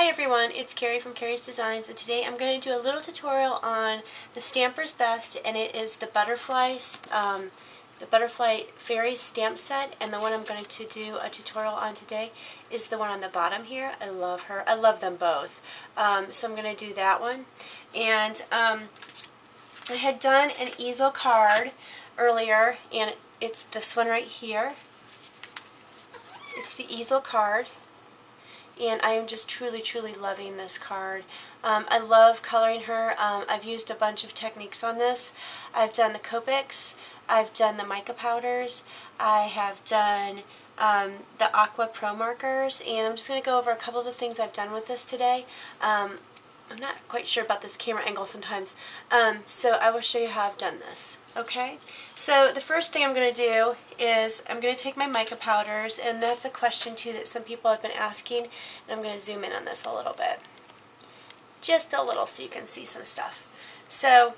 Hi everyone, it's Carrie from Carrie's Designs, and today I'm going to do a little tutorial on the Stampers Best, and it is the butterfly fairy stamp set. And the one I'm going to do a tutorial on today is the one on the bottom here. I love her. I love them both. So I'm going to do that one. And I had done an easel card earlier, and it's this one right here. It's the easel card. And I am just truly loving this card. I love coloring her. I've used a bunch of techniques on this. I've done the Copics, I've done the Mica powders, I have done the Aqua Markers, and I'm just going to go over a couple of the things I've done with this today. I'm not quite sure about this camera angle sometimes, so I will show you how I've done this. Okay, so the first thing I'm going to do is I'm going to take my mica powders, and that's a question too that some people have been asking, and I'm going to zoom in on this a little bit. Just a little so you can see some stuff. So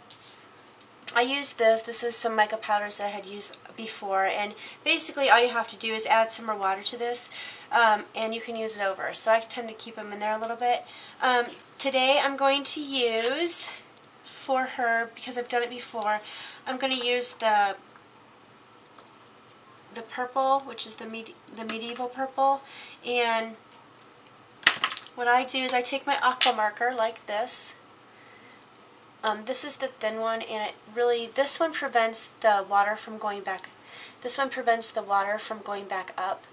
I used this. This is some mica powders that I had used before, and basically all you have to do is add some more water to this, and you can use it over. So I tend to keep them in there a little bit. Today I'm going to use, for her, because I've done it before, I'm going to use the purple, which is the medieval purple, and what I do is I take my Aqua marker like this. This is the thin one, and this one prevents the water from going back. This one prevents the water from going back up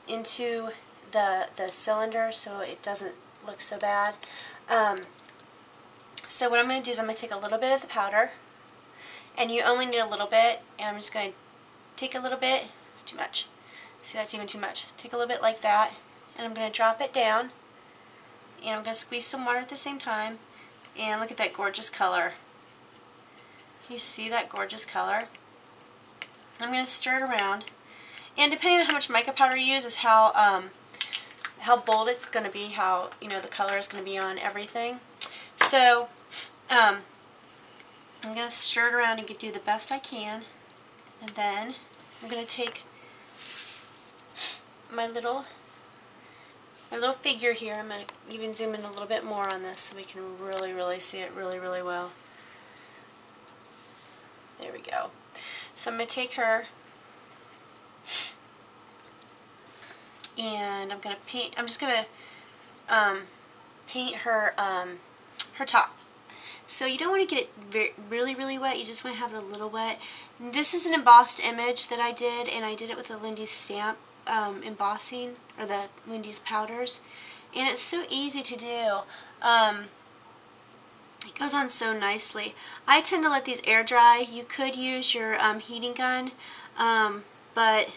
into the cylinder, so it doesn't look so bad. So what I'm going to do is I'm going to take a little bit of the powder, and you only need a little bit, and I'm just going to take a little bit. It's too much. See, that's even too much. Take a little bit like that, and I'm going to drop it down, and I'm going to squeeze some water at the same time. And look at that gorgeous color. Can you see that gorgeous color? I'm going to stir it around. And depending on how much mica powder you use is how bold it's going to be, how the color is going to be on everything. So I'm going to stir it around and do the best I can. And then I'm going to take my little figure here. I'm going to even zoom in a little bit more on this so we can really see it really well. There we go. So I'm going to take her, and I'm going to paint. I'm just going to paint her her top. So you don't want to get it really wet. You just want to have it a little wet. And this is an embossed image that I did, and I did it with the Lindy's stamp embossing, or the Lindy's powders, and it's so easy to do. It goes on so nicely. I tend to let these air dry. You could use your heating gun, but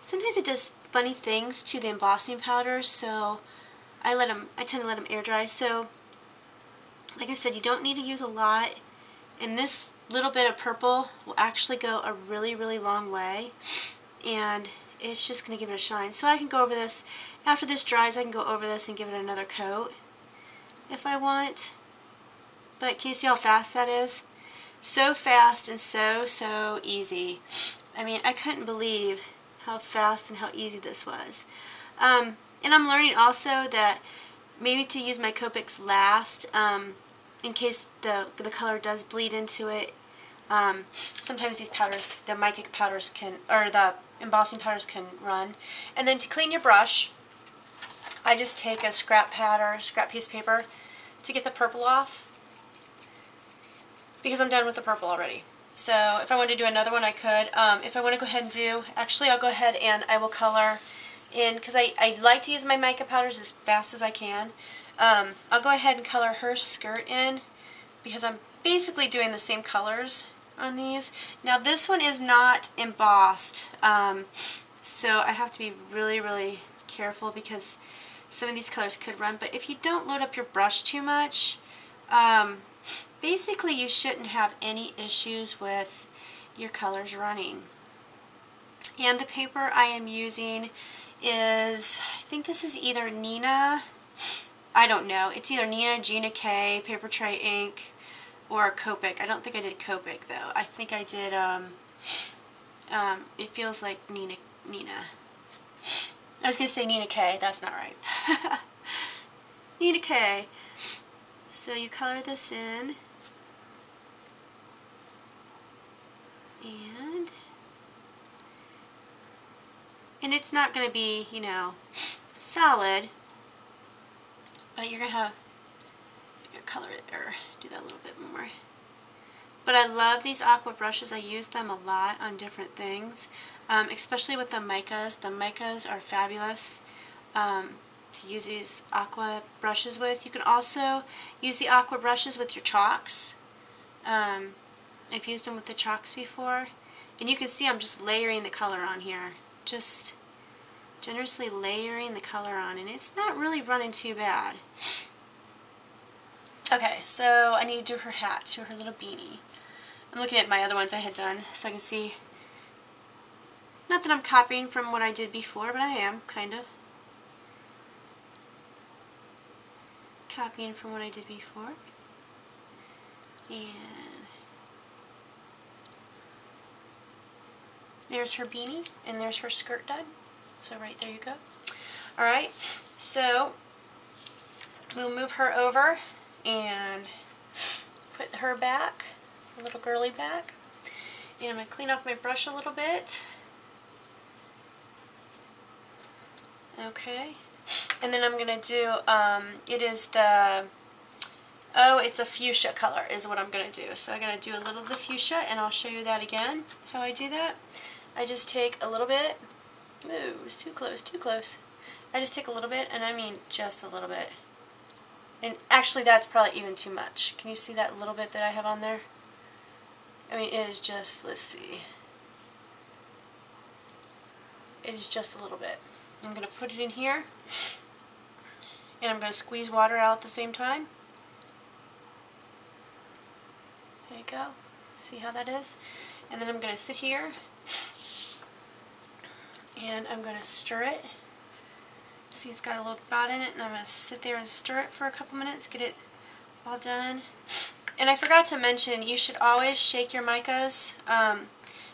sometimes it does funny things to the embossing powders, so I tend to let them air dry. So like I said, you don't need to use a lot, and this little bit of purple will actually go a really long way, and it's just going to give it a shine. So I can go over this, after this dries, I can go over this and give it another coat if I want. But can you see how fast that is? So fast and so easy. I mean, I couldn't believe how fast and how easy this was. And I'm learning also that maybe to use my Copics last, in case the color does bleed into it. Sometimes these powders, the mica powders or the embossing powders can run. And then to clean your brush, I just take a scrap piece of paper to get the purple off, because I'm done with the purple already. So if I want to do another one, I could. If I want to go ahead and actually I'll go ahead and I will color in, because I like to use my mica powders as fast as I can. I'll go ahead and color her skirt in, because I'm basically doing the same colors on these. Now this one is not embossed, so I have to be really careful, because some of these colors could run. But if you don't load up your brush too much, basically you shouldn't have any issues with your colors running. And the paper I am using is, I think this is either Nina, I don't know, it's either Nina, Gina K, Paper Tray Ink, or a Copic. I don't think I did Copic though. I think I did, it feels like Nina. I was going to say Nina K, that's not right. need a K. So you color this in, and it's not going to be, you know, solid, but you're going to have, color it, or do that a little bit more. But I love these aqua brushes. I use them a lot on different things, especially with the micas. The micas are fabulous to use these aqua brushes with. You can also use the aqua brushes with your chalks. I've used them with the chalks before, and you can see I'm just layering the color on here. Just generously layering the color on, and it's not really running too bad. Okay, so I need to do her hat, to her little beanie. I'm looking at my other ones I had done so I can see. Not that I'm copying from what I did before, but I am, kind of. Copying from what I did before. And there's her beanie, and there's her skirt done. So right there you go. Alright, so we'll move her over and put her back, a little girly back. And I'm going to clean off my brush a little bit. Okay. And then I'm going to do, it is the, it's a fuchsia color is what I'm going to do. So I'm going to do a little of the fuchsia, and I'll show you that again, how I do that. I just take a little bit. Ooh, it was too close, too close. I just take a little bit, and I mean just a little bit. And actually that's probably even too much. Can you see that little bit that I have on there? I mean, it is just, let's see. It is just a little bit. I'm going to put it in here, and I'm going to squeeze water out at the same time. There you go. See how that is? And then I'm going to sit here, and I'm going to stir it. See, it's got a little spot in it, and I'm going to sit there and stir it for a couple minutes, get it all done. And I forgot to mention, you should always shake your micas.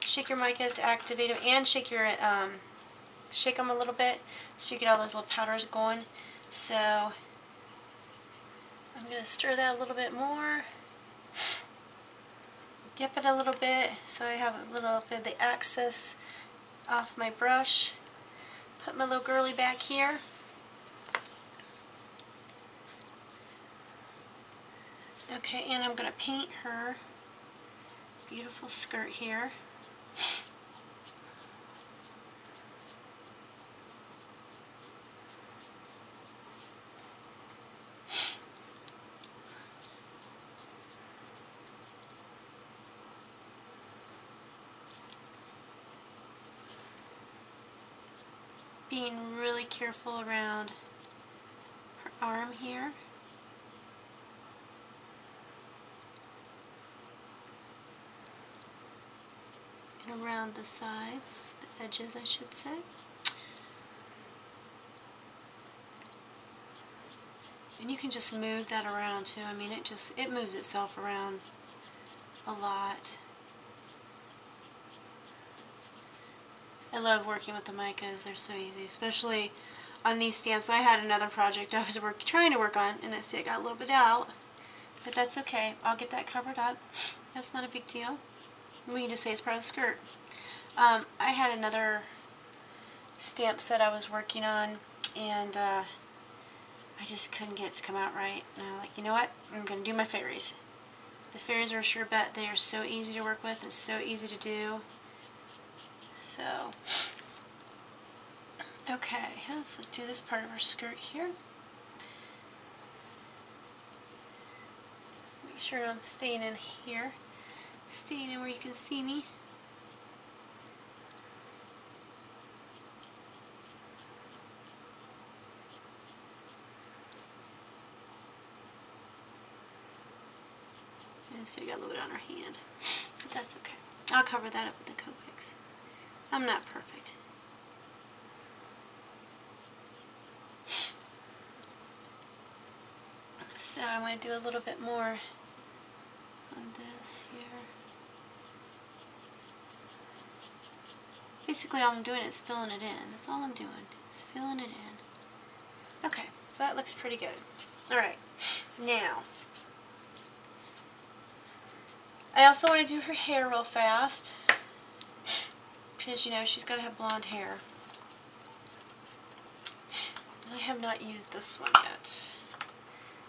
Shake your micas to activate them, and shake them a little bit so you get all those little powders going. So I'm going to stir that a little bit more. Dip it a little bit so I have a little bit of the excess off my brush. Put my little girly back here. Okay, and I'm going to paint her beautiful skirt here. Being really careful around her arm here. And around the sides, the edges I should say. And you can just move that around too. I mean, it moves itself around a lot. I love working with the micas. They're so easy, especially on these stamps. I had another project I was trying to work on, and I see I got a little bit out, but that's okay. I'll get that covered up. That's not a big deal. We can just say it's part of the skirt. I had another stamp set I was working on, and I just couldn't get it to come out right. And I'm like, you know what? I'm going to do my fairies. The fairies are a sure bet. They are so easy to work with and so easy to do. So, okay, let's do this part of our skirt here. Make sure I'm staying in here, staying in where you can see me. And so you got a little bit on her hand, but that's okay. I'll cover that up with the Copics. I'm not perfect. So I'm going to do a little bit more on this here. Basically all I'm doing is filling it in. That's all I'm doing, is filling it in. Okay, so that looks pretty good. Alright, now, I also want to do her hair real fast, because, you know, she's got to have blonde hair. I have not used this one yet,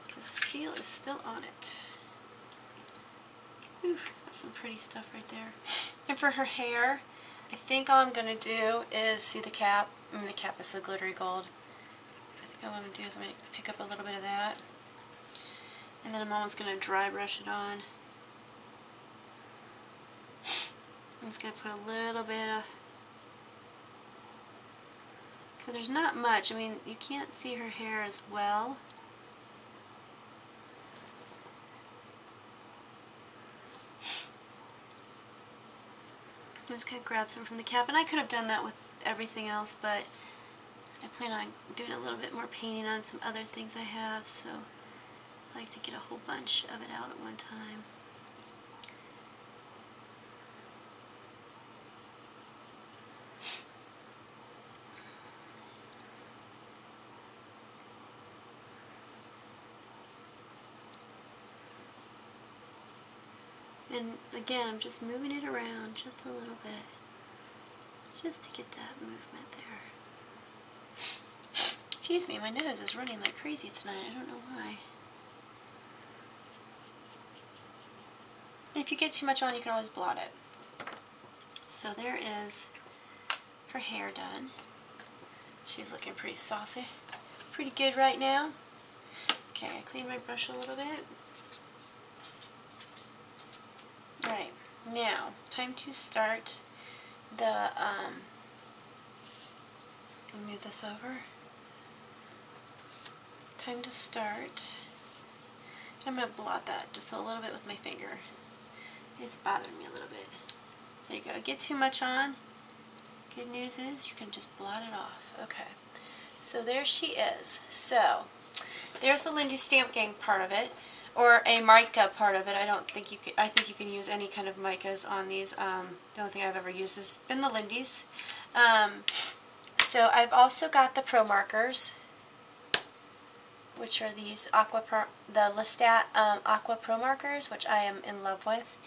because the seal is still on it. Ooh, that's some pretty stuff right there. And for her hair, I think all I'm going to do is, see the cap? I mean, the cap is so glittery gold. I think all I'm going to do is I'm going to pick up a little bit of that. And then I'm almost going to dry brush it on. I'm just going to put a little bit of, because there's not much. I mean, you can't see her hair as well. I'm just going to grab some from the cap, and I could have done that with everything else, but I plan on doing a little bit more painting on some other things I have, so I like to get a whole bunch of it out at one time. And again, I'm just moving it around just a little bit, just to get that movement there. Excuse me, my nose is running like crazy tonight. I don't know why. And if you get too much on, you can always blot it. So there is her hair done. She's looking pretty saucy. Pretty good right now. Okay, I clean my brush a little bit. Alright, now, time to start the, I'll move this over. Time to start. I'm going to blot that just a little bit with my finger. It's bothering me a little bit. There you go. Get too much on. Good news is you can just blot it off. Okay. So there she is. So there's the Lindy Stamp Gang part of it, or a mica part of it. I don't think you can. I think you can use any kind of micas on these. The only thing I've ever used has been the Lindy's. So I've also got the Pro Markers, which are these the Lestat Aqua Pro Markers, which I am in love with.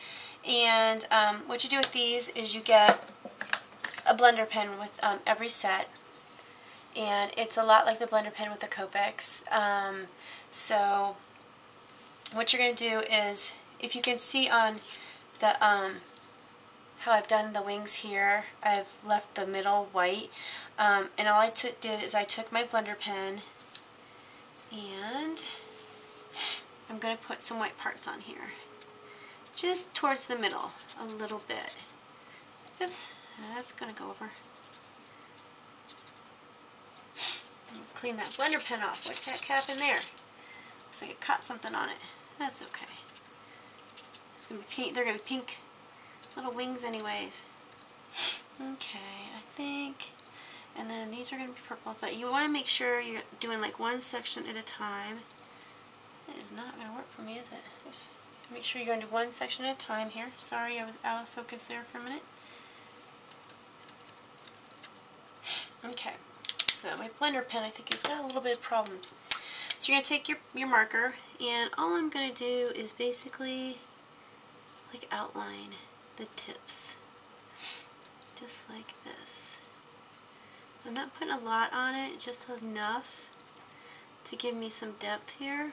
And what you do with these is you get a blender pen with every set, and it's a lot like the blender pen with the Copics. So what you're going to do is, if you can see on the how I've done the wings here, I've left the middle white, and all I did is I took my blender pen and I'm going to put some white parts on here, just towards the middle a little bit. Oops, that's going to go over. Clean that blender pen off. What's that cap in there? Looks like it caught something on it. That's okay. It's going to be pink. They're going to be pink little wings anyways. Okay, I think. And then these are going to be purple, but you want to make sure you're doing like one section at a time. It is not going to work for me, is it? Oops. Make sure you're going to do one section at a time here. Sorry, I was out of focus there for a minute. Okay, so my blender pen, I think, has got a little bit of problems. So you're going to take your marker, and all I'm going to do is basically like outline the tips, just like this. I'm not putting a lot on it, just enough to give me some depth here.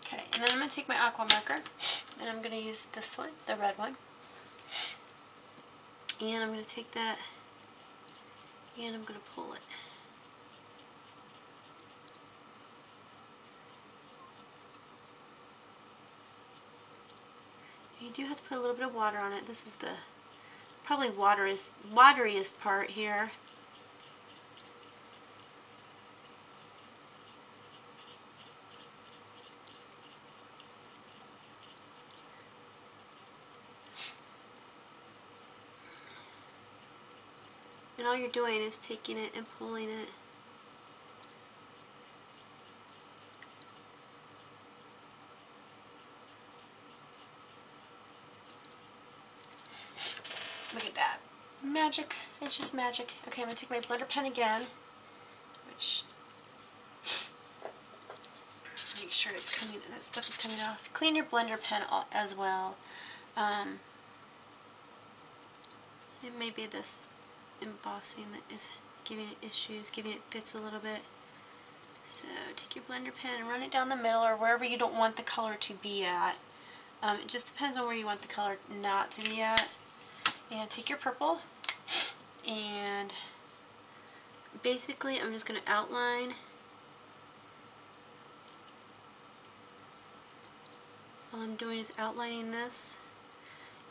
Okay, and then I'm going to take my Aqua Marker, and I'm going to use this one, the red one. And I'm going to take that, and I'm going to pull it. You do have to put a little bit of water on it. This is the probably wateriest part here. And all you're doing is taking it and pulling it. Look at that. Magic. It's just magic. Okay, I'm going to take my blender pen again, which, make sure it's coming, that stuff is coming off. Clean your blender pen as well. It may be this embossing that is giving it issues, giving it fits a little bit. So take your blender pen and run it down the middle or wherever you don't want the color to be at. It just depends on where you want the color not to be at. And take your purple and basically I'm just going to outline. All I'm doing is outlining this,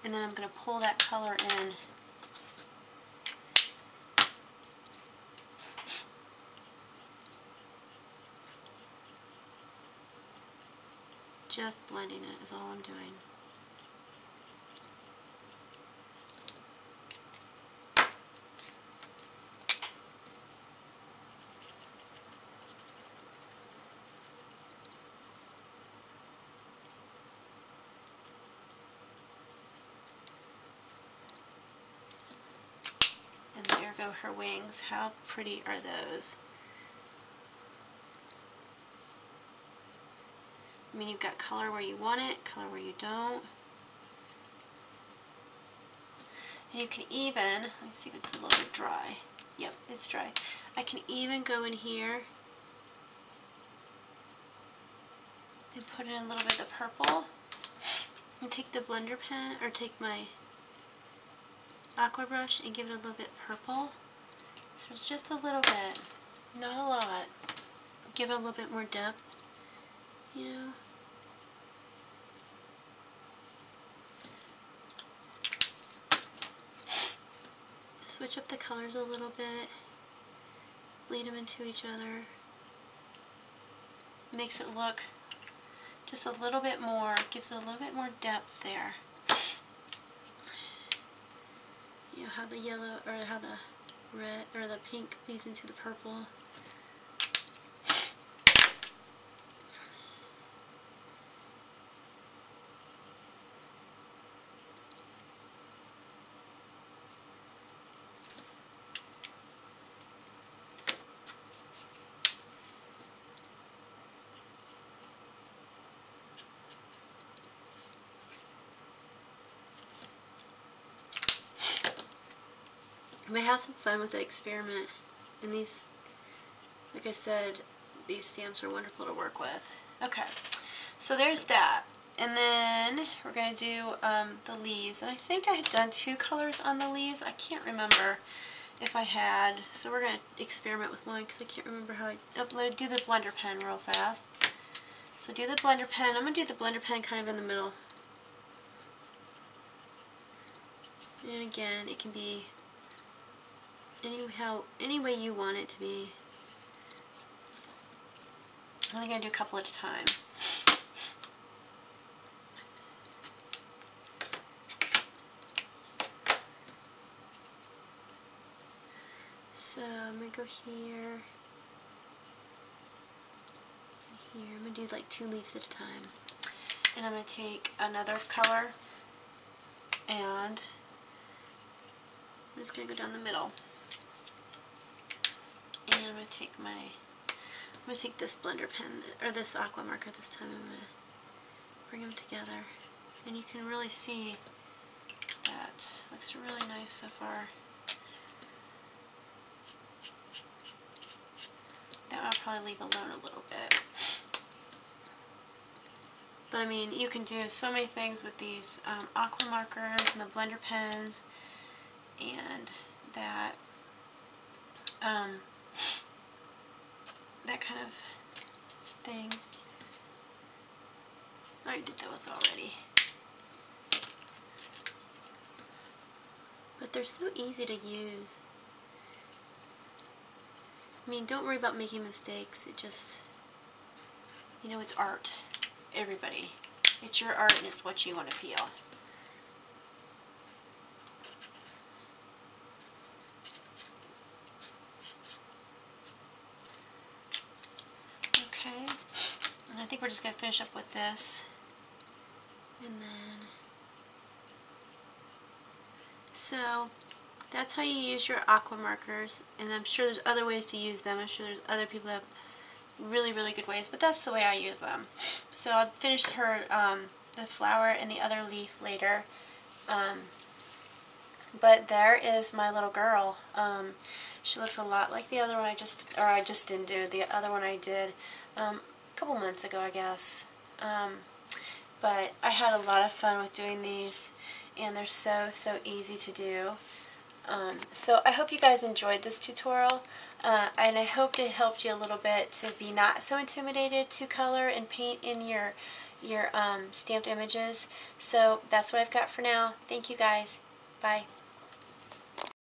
and then I'm going to pull that color in. Oops. Just blending it is all I'm doing. And there go her wings. How pretty are those? I mean, you've got color where you want it, color where you don't. And you can even, let me see if it's a little bit dry. Yep, it's dry. I can even go in here and put in a little bit of purple and take the blender pen, or take my aqua brush and give it a little bit purple. So it's just a little bit, not a lot. Give it a little bit more depth, you know. Switch up the colors a little bit, bleed them into each other. Makes it look just a little bit more, gives it a little bit more depth there. You know how the yellow, or how the red, or the pink bleeds into the purple. I might have some fun with the experiment, and these, like I said, these stamps are wonderful to work with. Okay, so there's that, and then we're going to do the leaves, and I think I had done 2 colors on the leaves. I can't remember if I had, so we're going to experiment with one because I can't remember how I do the blender pen real fast. So do the blender pen. I'm going to do the blender pen kind of in the middle, and again, it can be any way you want it to be. I'm only going to do a couple at a time. So I'm going to go here, here. I'm going to do like 2 leaves at a time. And I'm going to take another color, and I'm just going to go down the middle. And I'm going to take this blender pen, or this aqua marker this time. I'm going to bring them together. And you can really see that. Looks really nice so far. That one I'll probably leave alone a little bit. But I mean, you can do so many things with these aqua markers and the blender pens and that that kind of thing. I did those already. But they're so easy to use. I mean, don't worry about making mistakes. It just, you know, it's art. Everybody. It's your art and it's what you want to feel. Okay. And I think we're just going to finish up with this. And then So that's how you use your aqua markers, and I'm sure there's other ways to use them. I'm sure there's other people that have really, really good ways, but that's the way I use them. So I'll finish her the flower and the other leaf later. But there is my little girl. She looks a lot like the other one I just didn't do. The other one I did a couple months ago, I guess. But I had a lot of fun with doing these, and they're so easy to do. So I hope you guys enjoyed this tutorial, and I hope it helped you a little bit to be not so intimidated to color and paint in your stamped images. So that's what I've got for now. Thank you guys. Bye.